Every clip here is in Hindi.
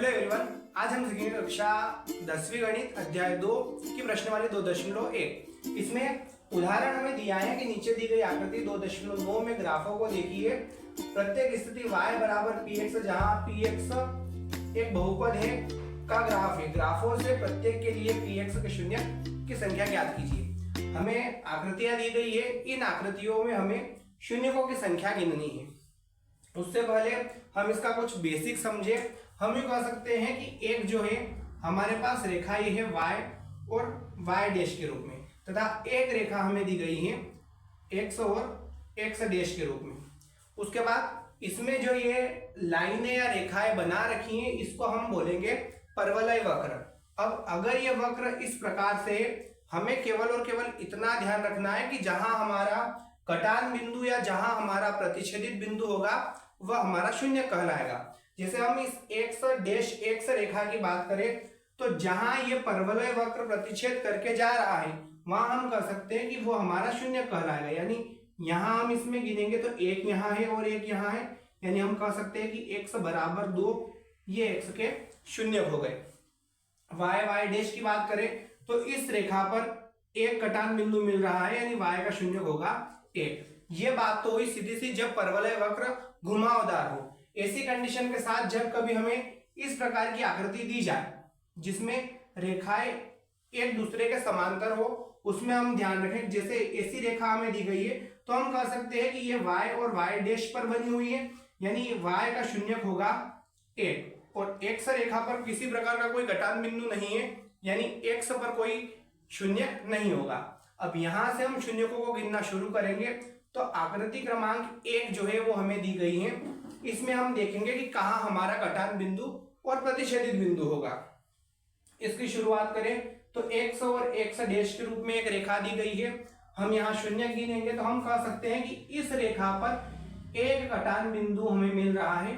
हेलो एवरीवन, आज हम सीखेंगे कक्षा 10वीं गणित अध्याय 2 की प्रश्नवाली 2.1। इसमें उदाहरण हमें दिया है कि नीचे दी गई आकृति 2.9 में ग्राफों को देखिए। प्रत्येक स्थिति y बराबर px जहां px एक बहुपद है का ग्राफ है। ग्राफों से प्रत्येक के लिए px के शून्य की संख्या ज्ञात कीजिए। हमें आकृतियां दी गई है, इन आकृतियों में हमें शून्यकों की संख्या गिननी है। उससे पहले हम इसका कुछ बेसिक समझे। हम ये कह सकते हैं कि एक जो है हमारे पास रेखा ये है y और y डैश के रूप में, तथा एक रेखा हमें दी गई है x और x डैश के रूप में। उसके बाद इसमें जो ये लाइनें या रेखाएं बना रखी हैं इसको हम बोलेंगे परवलय वक्र। अब अगर ये वक्र इस प्रकार से, हमें केवल और केवल इतना ध्यान रखना है कि जहां हमारा कटान बिंदु या जहां हमारा प्रतिच्छेदित बिंदु होगा वह हमारा शून्य कहलाएगा। जैसे हम इस x डैश x रेखा की बात करें तो जहां ये परवलय वक्र प्रतिच्छेद करके जा रहा है वहां हम कह सकते हैं कि वो हमारा शून्य कहलाएगा। यानी यहां हम इसमें गिनेंगे तो एक यहाँ है और एक यहाँ है, यानी हम कह सकते हैं कि x बराबर 2, ये x के शून्य हो गए। y डैश की बात करें तो इस रेखा पर एक कटान बिंदु मिल रहा है, यानी y का शून्य होगा 1। ये बात तो हुई सीधी सी जब परवलय वक्र घुमावदार हो। ऐसी कंडीशन के साथ जब कभी हमें इस प्रकार की आकृति दी जाए जिसमें रेखाएं एक दूसरे के समांतर हो, उसमें हम ध्यान रखें। जैसे ऐसी रेखा हमें दी गई है तो हम कह सकते हैं कि ये y और y डैश पर बनी हुई है, यानी y का शून्य होगा 1 और x रेखा पर किसी प्रकार का कोई घटान बिंदु नहीं है, यानी x पर कोई शून्य नहीं होगा। अब यहां से हम शून्यकों को गिनना शुरू करेंगे तो आकृति क्रमांक 1 जो है वो हमें दी गई है। इसमें हम देखेंगे कि कहां हमारा कटान बिंदु और प्रतिच्छेदित बिंदु होगा। इसकी शुरुआत करें तो x और x डैश के रूप में एक रेखा दी गई है। हम यहाँ शून्य गिनेंगे तो हम कह सकते हैं कि इस रेखा पर एक कटान बिंदु हमें मिल रहा है।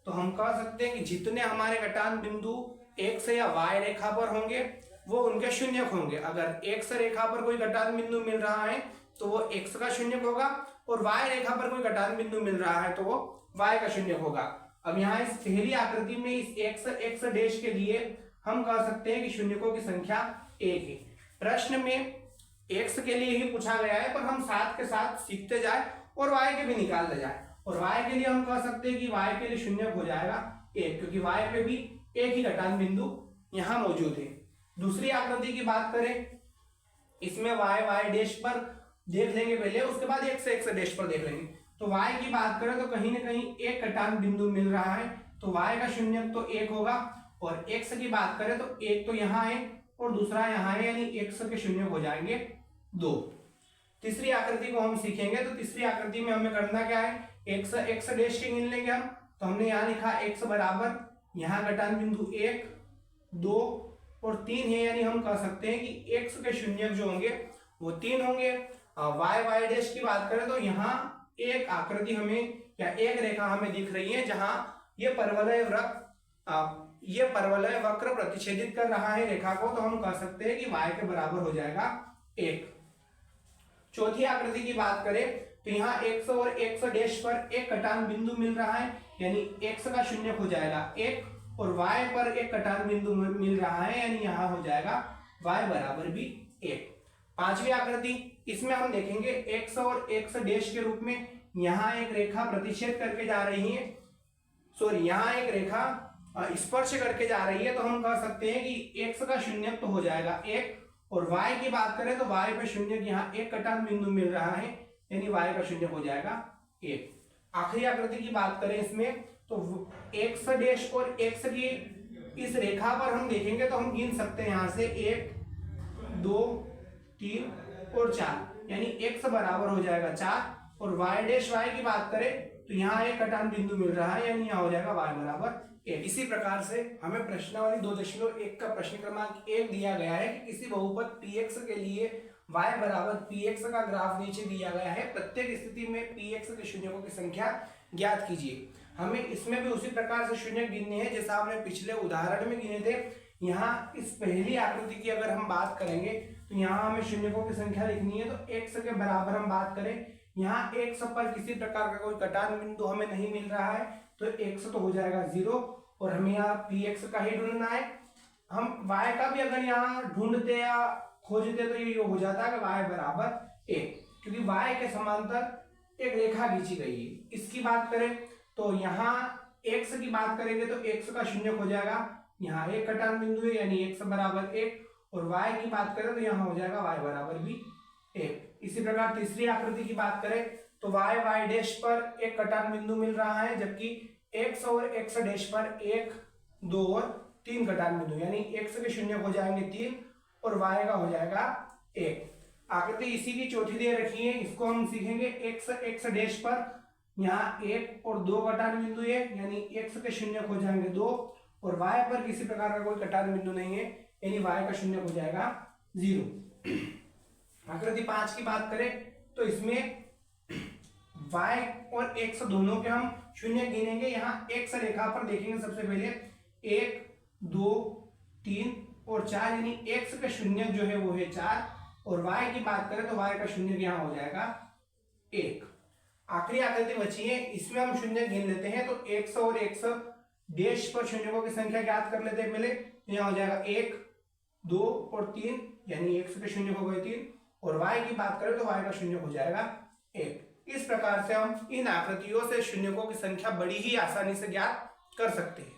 तो हम कह सकते हैं कि जितने हमारे कटान बिंदु x या y रेखा पर होंगे वो उनके शून्यक होंगे। अगर x रेखा पर कोई कटान बिंदु मिल रहा है तो वो x का शून्यक होगा, और y रेखा पर कोई कटान बिंदु मिल रहा है तो वो y का शून्यक होगा। अब यहाँ इस पहली आकृति में इस x डैश के लिए हम कह सकते हैं कि शून्यकों की संख्या 1 है। प्रश्न में x के लिए ही पूछा गया है, पर हम साथ के साथ सीखते जाए और y के भी निकालते जाए। और y के लिए हम कह सकते हैं कि y के लिए शून्यक हो जाएगा 1, क्योंकि y पे भी एक ही कटान बिंदु यहाँ मौजूद है। दूसरी आकृति की बात करें, इसमें y डैश पर देख लेंगे पहले, उसके बाद x डैश पर देख लेंगे। तो y की बात करें तो कहीं ना कहीं एक कटान बिंदु मिल रहा है, तो y का शून्यक तो 1 होगा। और x की बात करें तो एक तो यहाँ है और दूसरा यहाँ है, यानी x के शून्य हो जाएंगे 2। तीसरी आकृति को हम सीखेंगे तो तीसरी आकृति में हमें करना क्या है, x डैश के गिन लेंगे हम। तो हमने यहाँ लिखा x बराबर, यहाँ कटान बिंदु 1, 2 और 3 है, यानी हम कह सकते हैं कि x के शून्यक जो होंगे वो 3 होंगे। y डैश की बात करें तो यहाँ एक आकृति हमें या एक रेखा हमें दिख रही है जहां ये परवलय वक्र प्रतिच्छेदित कर रहा है रेखा को, तो हम कह सकते हैं कि y के बराबर हो जाएगा 1। चौथी आकृति की बात करें तो यहाँ x और x डैश पर एक कटान बिंदु मिल रहा है, यानी x का शून्य हो जाएगा 1, और y पर एक कटान बिंदु मिल रहा है, यानी यहाँ हो जाएगा y बराबर भी 1। पांचवी आकृति, इसमें हम देखेंगे x और x डैश के रूप में यहाँ एक रेखा प्रतिच्छेद करके जा रही है, यहाँ एक रेखा स्पर्श करके जा रही है। तो हम कह सकते हैं कि x का शून्यक तो हो जाएगा 1, और y की बात करें तो y पे शून्यक यहाँ एक कटान बिंदु मिल रहा है, यानी y का शून्यक हो जाएगा 1। आखिरी आकृति की बात करें इसमें तो x डैश और x की इस रेखा पर हम देखेंगे तो हम गिन सकते हैं यहाँ से 1, 2, 3 और 4, यानी x बराबर हो जाएगा 4। और y डैश y की बात करें तो यहाँ एक कटान बिंदु मिल रहा है, यानी यहाँ हो जाएगा y बराबर 1। इसी प्रकार से हमें प्रश्नावली 2.1 का प्रश्न क्रमांक 1 दिया गया है कि किसी बहुपद px के लिए y बराबर px का ग्राफ नीचे दिया गया है। प्रत्येक स्थिति में px के शून्यकों की संख्या ज्ञात कीजिए। हमें इसमें भी उसी प्रकार से शून्य गिनने हैं जैसा हमने पिछले उदाहरण में गिने थे। यहाँ इस पहली आकृति की अगर हम बात करेंगे तो यहाँ हमें शून्यकों की संख्या लिखनी है। तो x के बराबर हम बात करें, यहाँ x पर किसी प्रकार का कोई कटान बिंदु हमें नहीं मिल रहा है, तो x तो हो जाएगा 0, और हमें यहाँ पी एक्स का ही ढूंढना है। हम वाई का भी अगर यहाँ ढूंढते या खोजते तो ये हो जाता कि वाई बराबर एक, क्योंकि वाई के समांतर एक रेखा खींची गई है। इसकी बात करें तो यहाँ एक्स की बात करेंगे तो एक्स का शून्य हो जाएगा, यहाँ एक कटान बिंदु है यानी एक्स बराबर एक, और वाई की बात करें तो यहाँ हो जाएगा वाई बराबर भी एक। इसी प्रकार तीसरी आकृति की बात करें तो वाई वाई डैश पर एक कटान बिंदु मिल रहा है, जबकि एक्स और एक्स डैश पर एक, दो और तीन कटान बिंदु, यानी एक्स के शून्य हो जाएंगे 3 और वाई का हो जाएगा 1। आकृति इसी की चौथी दे रखी है, इसको हम सीखेंगे। एक्स एक्स डैश पर यहाँ 1 और 2 कटान बिंदु है, यानी एक्स के शून्य हो जाएंगे 2 और वाई पर किसी प्रकार का कोई कटान बिंदु नहीं है, यानी वाई का शून्य हो जाएगा 0। आकृति 5 की बात करें तो इसमें y और x दोनों के हम शून्य गिनेंगे। यहाँ x रेखा पर देखेंगे सबसे पहले 1 2 3 और 4, यानी x का शून्य जो है वो है 4, और y की बात करें तो y का शून्य यहाँ हो जाएगा 1। आखिरी आकृति बची है, इसमें हम शून्य गिन लेते हैं। तो x और x डैश पर शून्यों की संख्या ज्ञात कर लेते हैं पहले। यहाँ हो जाएगा 1 2 और 3, यानी x के शून्य हो गए 3, और y की बात करें तो y का शून्य हो जाएगा 1। इस प्रकार से हम इन आकृतियों से शून्यकों की संख्या बड़ी ही आसानी से ज्ञात कर सकते हैं।